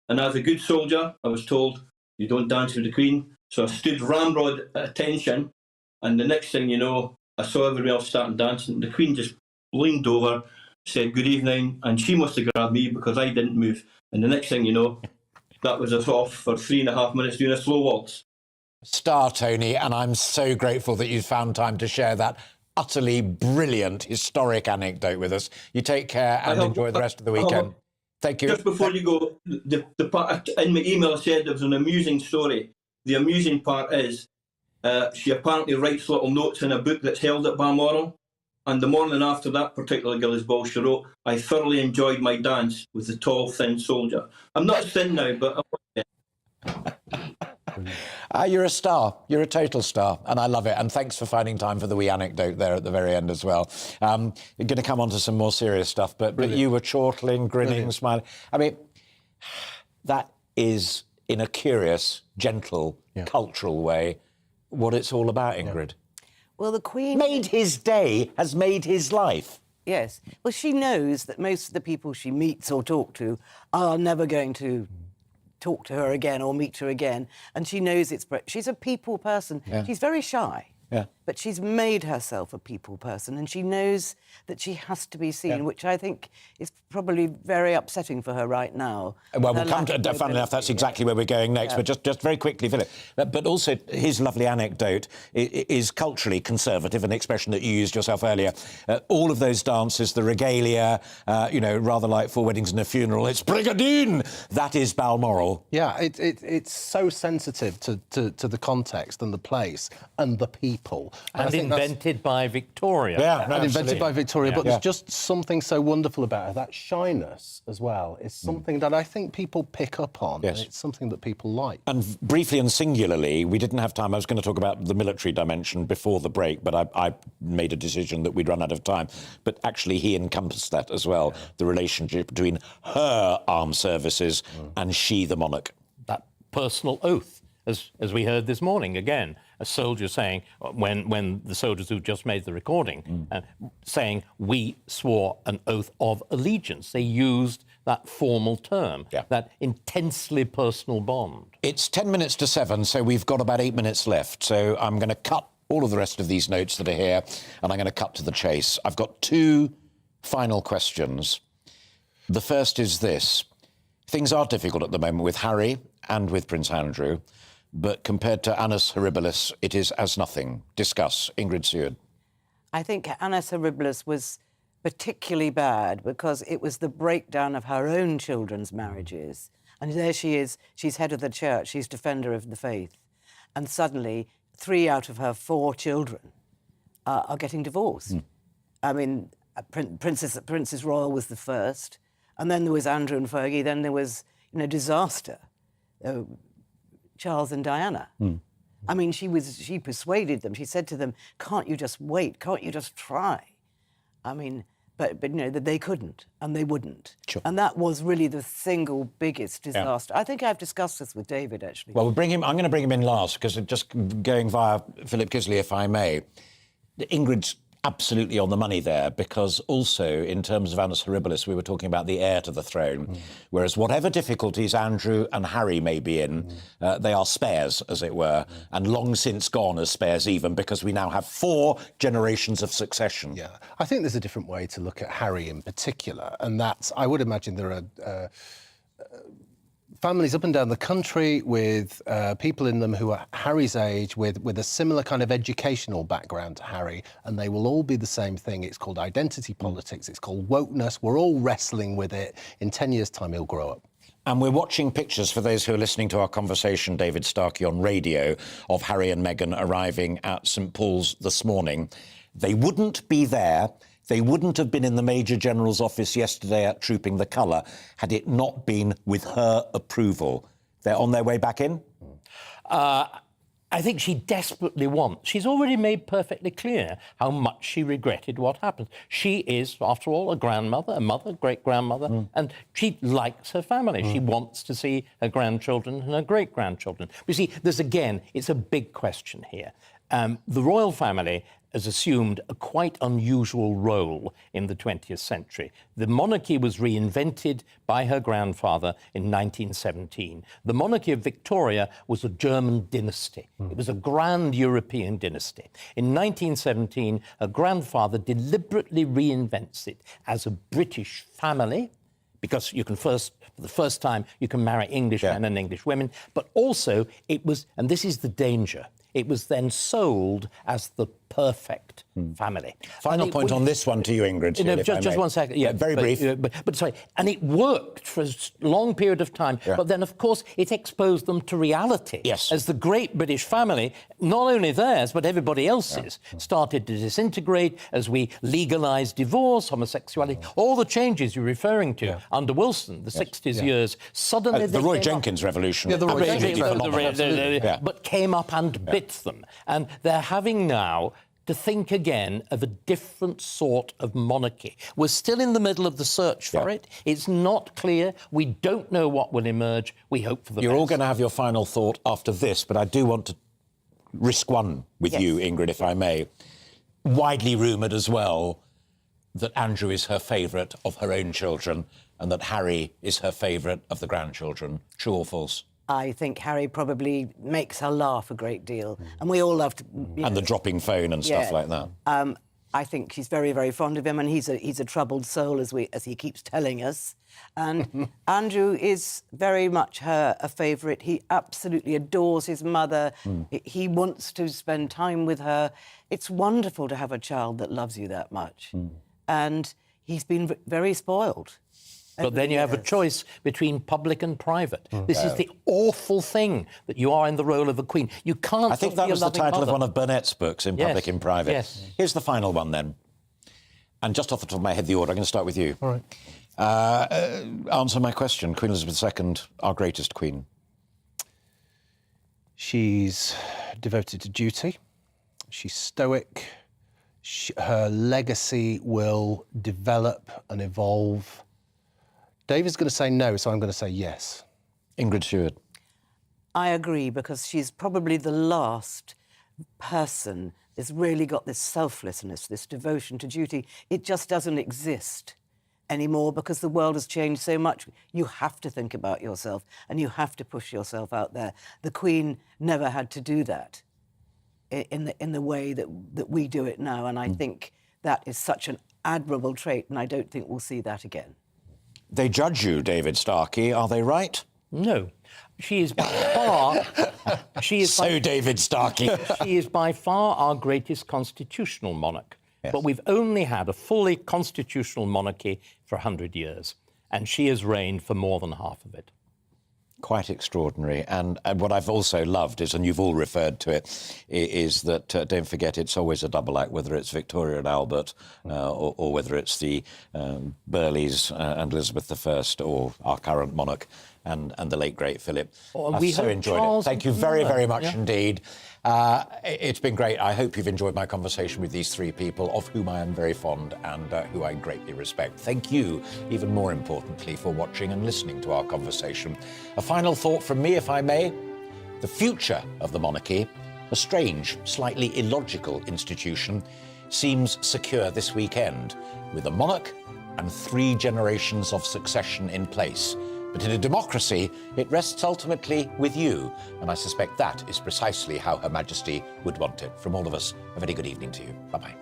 And as a good soldier, I was told, you don't dance with the Queen. So I stood ramrod at attention, and the next thing you know, I saw everybody else starting dancing. The Queen just leaned over, said good evening, and she must have grabbed me because I didn't move. And the next thing you know, that was us off for 3.5 minutes doing a slow waltz. Star, Tony, and I'm so grateful that you found time to share that utterly brilliant, historic anecdote with us. You take care and enjoy the rest of the weekend. Thank you. Just before you go, the part in my email I said there was an amusing story. The amusing part is she apparently writes little notes in a book that's held at Balmoral. And the morning after that particular Gillies Ball, she wrote, I thoroughly enjoyed my dance with the tall, thin soldier. I'm not thin now, but you're a star. You're a total star, and I love it. And thanks for finding time for the wee anecdote there at the very end as well. You're going to come on to some more serious stuff, but you were chortling, grinning, smiling. I mean, that is, in a curious, gentle, cultural way, what it's all about, Ingrid. Well, the Queen... Made his day, has made his life. Yes. Well, she knows that most of the people she meets or talk to are never going to talk to her again or meet her again. And she knows she's a people person. Yeah. She's very shy. Yeah. But she's made herself a people person, and she knows that she has to be seen, which I think is probably very upsetting for her right now. Well, we'll come to, funnily enough, that's exactly where we're going next. But just very quickly, Philip, but also his lovely anecdote is culturally conservative, an expression that you used yourself earlier. All of those dances, the regalia, rather like Four Weddings and a Funeral, it's Brigadine! That is Balmoral. Yeah, it's so sensitive to the context and the place and the people people. And I think invented by Victoria. and invented by Victoria. But Yeah. there's just something so wonderful about her. That shyness as well is something that I think people pick up on. Yes. And it's something that people like. And briefly and singularly, we didn't have time. I was going to talk about the military dimension before the break, but I made a decision that we'd run out of time. But actually, he encompassed that as well, the relationship between her armed services and she, the monarch. That personal oath, as we heard this morning, again, a soldier saying, when the soldiers who just made the recording, saying, we swore an oath of allegiance. They used that formal term, that intensely personal bond. It's 10 minutes to 7, so we've got about 8 minutes left. So I'm going to cut all of the rest of these notes that are here, and I'm going to cut to the chase. I've got 2 final questions. The first is this. Things are difficult at the moment with Harry and with Prince Andrew, but compared to Annus Horribilis, it is as nothing. Discuss. Ingrid Seward. I think Annus Horribilis was particularly bad because it was the breakdown of her own children's marriages. And there she is, she's head of the church, she's defender of the faith. And suddenly, 3 out of her 4 children are getting divorced. I mean, Princess Royal was the first, and then there was Andrew and Fergie, then there was, disaster. Charles and Diana. I mean, she persuaded them. She said to them, can't you just wait? Can't you just try? I mean, but that they couldn't and they wouldn't. Sure. And that was really the single biggest disaster. I think I've discussed this with David, actually. Well, I'm going to bring him in last, because just going via Philip Kisley, if I may. Ingrid's absolutely on the money there, because also in terms of Annus Horribilis, we were talking about the heir to the throne, whereas whatever difficulties Andrew and Harry may be in, they are spares, as it were, and long since gone as spares even, because we now have 4 generations of succession. Yeah, I think there's a different way to look at Harry in particular, and that's, I would imagine there are families up and down the country with people in them who are Harry's age, with a similar kind of educational background to Harry, and they will all be the same thing. It's called identity politics, it's called wokeness. We're all wrestling with it. In 10 years' time, he'll grow up. And we're watching pictures, for those who are listening to our conversation, David Starkey, on radio, of Harry and Meghan arriving at St Paul's this morning. They wouldn't be there. They wouldn't have been in the Major General's office yesterday at Trooping the Colour had it not been with her approval. They're on their way back in? I think she desperately wants. She's already made perfectly clear how much she regretted what happened. She is, after all, a grandmother, a mother, great-grandmother, and she likes her family. She wants to see her grandchildren and her great-grandchildren. But you see, it's a big question here. The royal family has assumed a quite unusual role in the 20th century. The monarchy was reinvented by her grandfather in 1917. The monarchy of Victoria was a German dynasty. It was a grand European dynasty. In 1917, her grandfather deliberately reinvents it as a British family, because you can for the first time, you can marry English men and English women, but also it was, and this is the danger, it was then sold as the perfect family. Final point on this one to you, Ingrid. Just 1 second. Yeah, very brief. But sorry, and it worked for a long period of time. Yeah. But then, of course, it exposed them to reality. Yes. As the great British family, not only theirs, but everybody else's, started to disintegrate as we legalised divorce, homosexuality, all the changes you're referring to under Wilson, the 60s years. Suddenly, the Roy Jenkins revolution. Yeah, the Roy Jenkins revolution. But came up and bit them. And they're having now to think again of a different sort of monarchy. We're still in the middle of the search for it. It's not clear. We don't know what will emerge. We hope for the best. You're all going to have your final thought after this, but I do want to risk one with you, Ingrid, if I may. Widely rumoured as well that Andrew is her favourite of her own children and that Harry is her favourite of the grandchildren. True or false? I think Harry probably makes her laugh a great deal. And we all love to... And the dropping phone and stuff like that. I think she's very, very fond of him, and he's a troubled soul, as he keeps telling us. And Andrew is very much a favourite. He absolutely adores his mother. He wants to spend time with her. It's wonderful to have a child that loves you that much. And he's been very spoiled. But then you have a choice between public and private. This is the awful thing, that you are in the role of the Queen. You can't. I think that was the title of one of Burnett's books, In Public, in Private. Yes. Here's the final one, then. And just off the top of my head, the order. I'm going to start with you. All right. Answer my question. Queen Elizabeth II, our greatest queen. She's devoted to duty. She's stoic. Her legacy will develop and evolve. David's going to say no, so I'm going to say yes. Ingrid Stewart. I agree, because she's probably the last person that's really got this selflessness, this devotion to duty. It just doesn't exist anymore because the world has changed so much. You have to think about yourself and you have to push yourself out there. The Queen never had to do that in the way that we do it now, and I think that is such an admirable trait, and I don't think we'll see that again. They judge you, David Starkey. Are they right? No. She is by far... David Starkey. She is by far our greatest constitutional monarch. Yes. But we've only had a fully constitutional monarchy for 100 years, and she has reigned for more than half of it. Quite extraordinary. And what I've also loved is, and you've all referred to it, is that, don't forget, it's always a double act, whether it's Victoria and Albert or whether it's the Burleys and Elizabeth I or our current monarch and the late, great Philip. I've so enjoyed it. Thank you very, very much indeed. It's been great. I hope you've enjoyed my conversation with these three people, of whom I am very fond and who I greatly respect. Thank you, even more importantly, for watching and listening to our conversation. A final thought from me, if I may. The future of the monarchy, a strange, slightly illogical institution, seems secure this weekend, with a monarch and 3 generations of succession in place. But in a democracy, it rests ultimately with you, and I suspect that is precisely how Her Majesty would want it. From all of us, a very good evening to you. Bye-bye.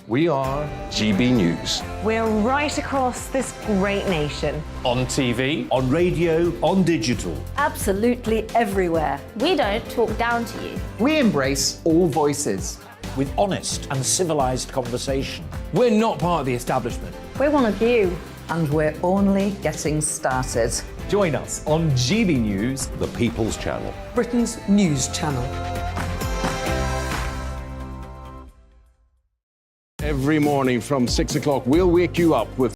We are GB News. We're right across this great nation. On TV, on radio, on digital. Absolutely everywhere. We don't talk down to you. We embrace all voices. With honest and civilised conversation. We're not part of the establishment. We're one of you. And we're only getting started. Join us on GB News, The People's Channel. Britain's news channel. Every morning from 6 o'clock, we'll wake you up with